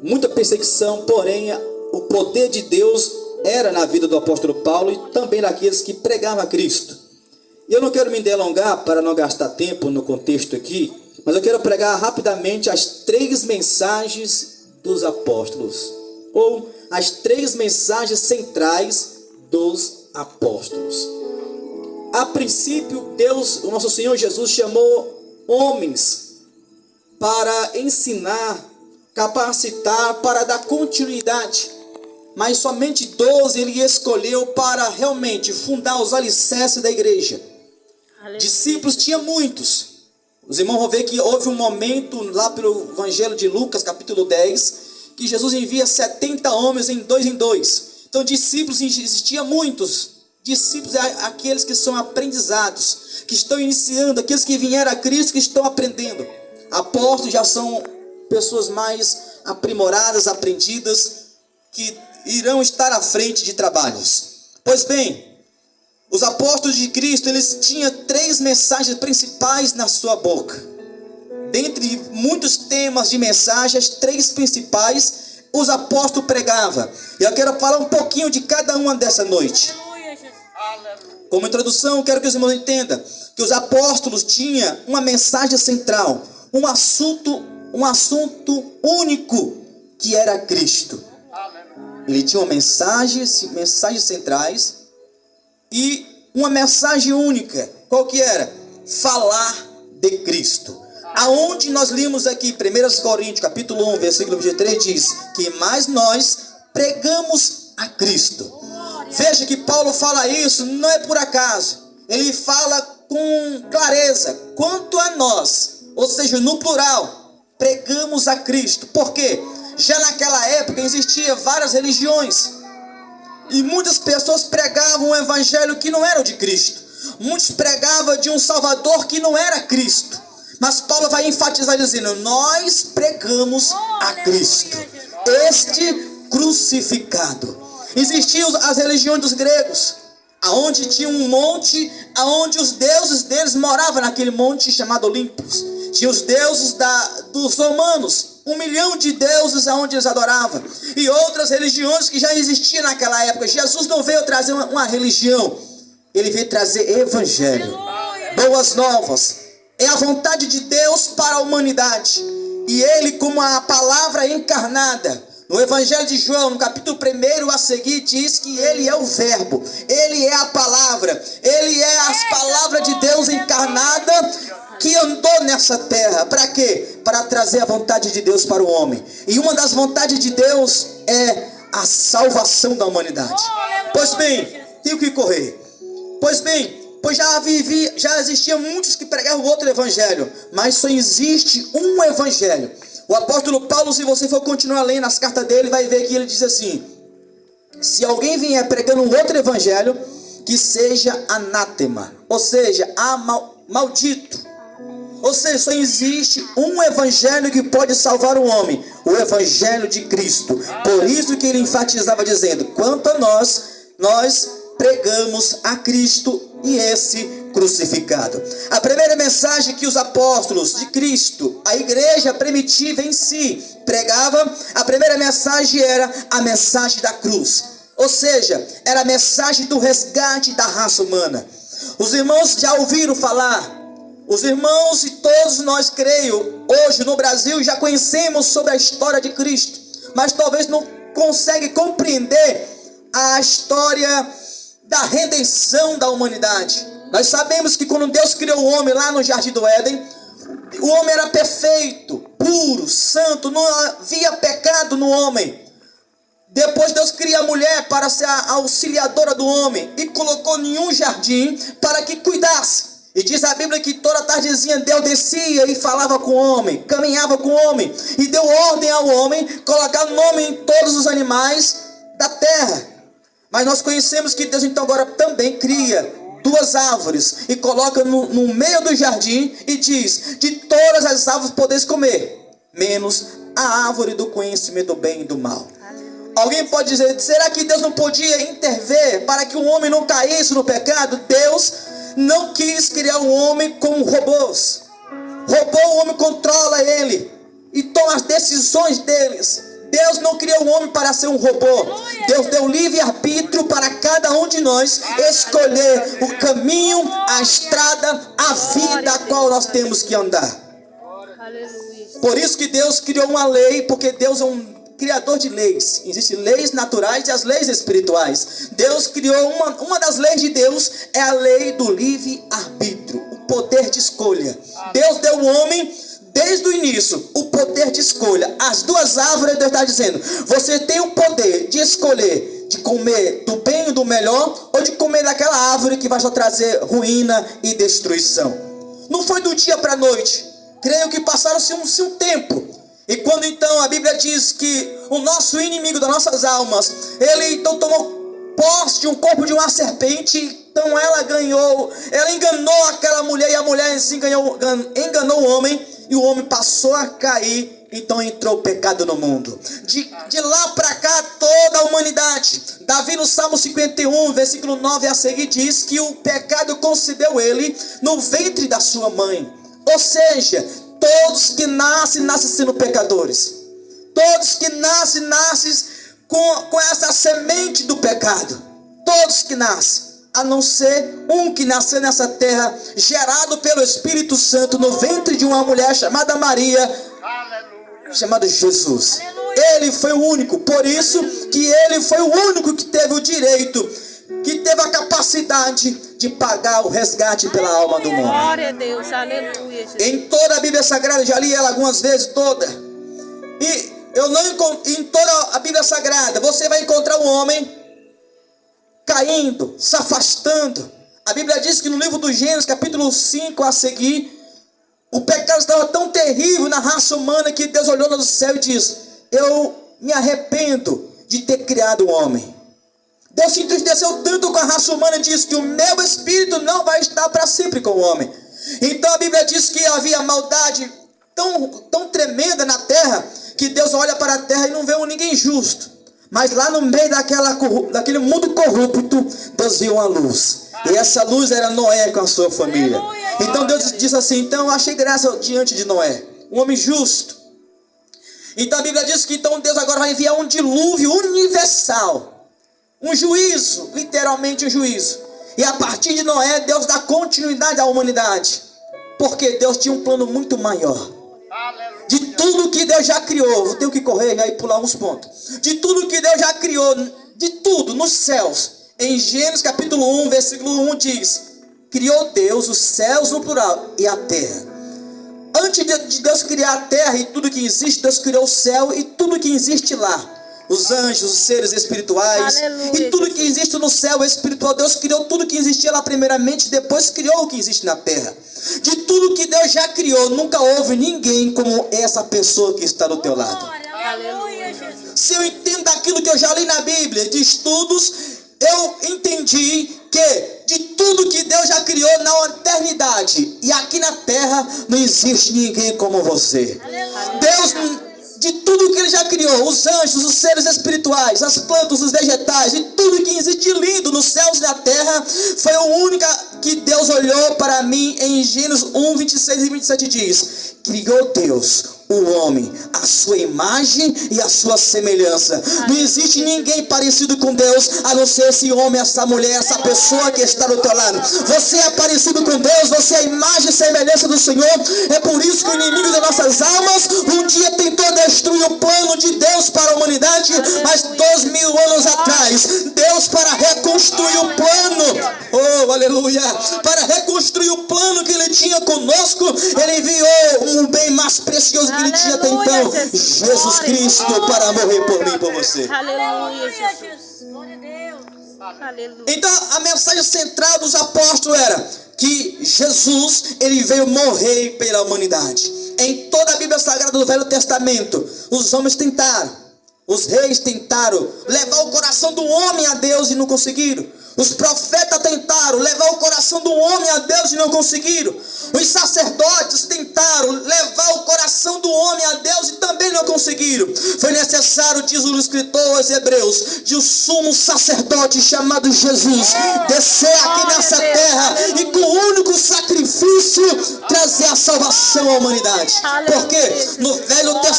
muita perseguição, porém o poder de Deus era na vida do apóstolo Paulo e também naqueles que pregavam a Cristo. E eu não quero me delongar para não gastar tempo no contexto aqui, mas eu quero pregar rapidamente as 3 mensagens dos apóstolos, ou as 3 mensagens centrais dos apóstolos. A princípio, Deus, o nosso Senhor Jesus, chamou homens para ensinar, capacitar, para dar continuidade. Mas somente 12 ele escolheu para realmente fundar os alicerces da igreja. Discípulos tinha muitos. Os irmãos vão ver que houve um momento lá pelo Evangelho de Lucas, capítulo 10, que Jesus envia 70 homens em 2. Então discípulos existiam muitos. Discípulos é aqueles que são aprendizados, que estão iniciando, aqueles que vieram a Cristo, que estão aprendendo. Apóstolos já são pessoas mais aprimoradas, aprendidas, que irão estar à frente de trabalhos. Pois bem, os apóstolos de Cristo, eles tinham 3 mensagens principais na sua boca. Dentre muitos temas de mensagens, 3 principais os apóstolos pregavam. E eu quero falar um pouquinho de cada uma dessa noite. Como introdução, eu quero que os irmãos entendam que os apóstolos tinham uma mensagem central, um assunto único, que era Cristo. Ele tinha uma mensagens centrais e uma mensagem única. Qual que era? Falar de Cristo. Aonde nós lemos aqui, 1 Coríntios, capítulo 1, versículo 23, diz que mais nós pregamos a Cristo. Veja que Paulo fala isso, não é por acaso. Ele fala com clareza. Quanto a nós, ou seja, no plural, pregamos a Cristo. Por quê? Já naquela época existiam várias religiões. E muitas pessoas pregavam um evangelho que não era o de Cristo. Muitos pregavam de um Salvador que não era Cristo. Mas Paulo vai enfatizar dizendo: nós pregamos a Cristo, este crucificado. Existiam as religiões dos gregos, aonde tinha um monte, aonde os deuses deles moravam naquele monte chamado Olympus. Tinha os deuses dos romanos, 1 milhão de deuses aonde eles adoravam. E outras religiões que já existiam naquela época. Jesus não veio trazer uma religião, ele veio trazer evangelho, boas novas. É a vontade de Deus para a humanidade. E ele, como a palavra encarnada, no Evangelho de João, no capítulo 1 a seguir, diz que ele é o verbo, ele é a palavra, ele é as palavras de Deus encarnada que andou nessa terra. Para quê? Para trazer a vontade de Deus para o homem. E uma das vontades de Deus é a salvação da humanidade. Pois bem, tenho que correr. Pois já existiam muitos que pregavam outro evangelho, mas só existe um evangelho. O apóstolo Paulo, se você for continuar lendo as cartas dele, vai ver que ele diz assim: se alguém vier pregando um outro evangelho, que seja anátema, ou seja, maldito. Ou seja, só existe um evangelho que pode salvar o homem, o evangelho de Cristo. Por isso que ele enfatizava dizendo: quanto a nós pregamos a Cristo e esse crucificado. A primeira mensagem que os apóstolos de Cristo, a igreja primitiva em si, pregava, a primeira mensagem era a mensagem da cruz. Ou seja, era a mensagem do resgate da raça humana. Os irmãos já ouviram falar, os irmãos e todos nós, creio, hoje no Brasil já conhecemos sobre a história de Cristo, mas talvez não consegue compreender a história da redenção da humanidade. Nós sabemos que quando Deus criou o homem lá no Jardim do Éden, o homem era perfeito, puro, santo, não havia pecado no homem. Depois Deus cria a mulher para ser a auxiliadora do homem e colocou em um jardim para que cuidasse. E diz a Bíblia que toda tardezinha Deus descia e falava com o homem, caminhava com o homem e deu ordem ao homem colocar nome em todos os animais da terra. Mas nós conhecemos que Deus então agora também cria 2 árvores e coloca no meio do jardim e diz: de todas as árvores podeis comer, menos a árvore do conhecimento do bem e do mal. Alguém pode dizer: será que Deus não podia intervir para que o homem não caísse no pecado? Deus não quis criar o homem como robôs. O homem controla ele e toma as decisões Deus não criou o homem para ser um robô. Deus deu livre-arbítrio para cada um de nós escolher o caminho, a estrada, a vida a qual nós temos que andar. Por isso que Deus criou uma lei, porque Deus é um criador de leis. Existem leis naturais e as leis espirituais. Deus criou uma das leis de Deus é a lei do livre-arbítrio, o poder de escolha. Deus deu ao homem desde o início o poder de escolha. As duas árvores, Deus está dizendo, você tem o poder de escolher, de comer do bem e do melhor, ou de comer daquela árvore que vai só trazer ruína e destruição. Não foi do dia para a noite. Creio que passaram-se um tempo. E quando então a Bíblia diz que o nosso inimigo das nossas almas, ele então tomou posse de um corpo de uma serpente, então ela enganou aquela mulher, e a mulher assim enganou o homem, e o homem passou a cair, então entrou o pecado no mundo. De lá para cá, toda a humanidade. Davi no Salmo 51, versículo 9 a seguir, diz que o pecado concebeu ele no ventre da sua mãe. Ou seja, todos que nascem sendo pecadores. Todos que nascem com essa semente do pecado. Todos que nascem, a não ser um que nasceu nessa terra, gerado pelo Espírito Santo no ventre de uma mulher chamada Maria, chamada Jesus. Ele foi o único, por isso que ele foi o único que teve o direito, que teve a capacidade de pagar o resgate pela alma do mundo. Glória a Deus, aleluia. Jesus. Em toda a Bíblia Sagrada, já li ela algumas vezes toda. E eu não encontro, em toda a Bíblia Sagrada, você vai encontrar um homem caindo, se afastando. A Bíblia diz que no livro do Gênesis, capítulo 5 a seguir, o pecado estava tão terrível na raça humana que Deus olhou do céu e disse: eu me arrependo de ter criado o homem. Deus se entristeceu tanto com a raça humana e disse que o meu espírito não vai estar para sempre com o homem. Então a Bíblia diz que havia maldade tão tremenda na terra, que Deus olha para a terra e não vê ninguém justo. Mas lá no meio daquele mundo corrupto, Deus viu uma luz. E essa luz era Noé com a sua família. Então Deus disse assim: então eu achei graça diante de Noé, um homem justo. Então a Bíblia diz que então Deus agora vai enviar um dilúvio universal. Um juízo, literalmente um juízo. E a partir de Noé, Deus dá continuidade à humanidade. Porque Deus tinha um plano muito maior. De tudo que Deus já criou, vou ter que correr e pular uns pontos. De tudo que Deus já criou, de tudo nos céus. Em Gênesis capítulo 1, versículo 1 diz: criou Deus os céus no plural e a terra. Antes de Deus criar a terra e tudo que existe, Deus criou o céu e tudo que existe lá. Os anjos, os seres espirituais. Aleluia. E tudo que existe no céu espiritual. Deus criou tudo que existia lá primeiramente, depois criou o que existe na terra. De tudo que Deus já criou, nunca houve ninguém como essa pessoa que está do teu lado. Aleluia, Jesus. Se eu entendo aquilo que eu já li na Bíblia, de estudos, eu entendi que de tudo que Deus já criou na eternidade e aqui na terra, não existe ninguém como você. Aleluia. Deus, de tudo que Ele já criou, os anjos, os seres espirituais, as plantas, os vegetais, e tudo que existe de lindo nos céus e na terra, foi a única que Deus olhou para mim. Em Gênesis 1, 26 e 27 diz: criou Deus o homem, a sua imagem e a sua semelhança. Não existe ninguém parecido com Deus, a não ser esse homem, essa mulher, essa pessoa que está do teu lado. Você é parecido com Deus, você é a imagem e semelhança do Senhor. É por isso que o inimigo das nossas almas um dia tentou destruir o plano de Deus para a humanidade, mas 2000 anos atrás, Deus, para reconstruir o plano, oh aleluia, para reconstruir o plano que Ele tinha conosco, Ele enviou um bem mais precioso que Ele tinha até então, Jesus Cristo, para morrer por mim e por você. Aleluia, Jesus. Glória a Deus. Aleluia. Então a mensagem central dos apóstolos era que Jesus, Ele veio morrer pela humanidade. Em toda a Bíblia Sagrada do Velho Testamento, os homens tentaram, os reis tentaram levar o coração do homem a Deus e não conseguiram. Os profetas tentaram levar o coração do homem a Deus e não conseguiram. Os sacerdotes tentaram levar o coração do homem a Deus e também não conseguiram. Foi necessário, diz o escritor aos Hebreus, de um sumo sacerdote chamado Jesus descer aqui nessa terra e com o único sacrifício trazer a salvação à humanidade. Porque no Velho Testamento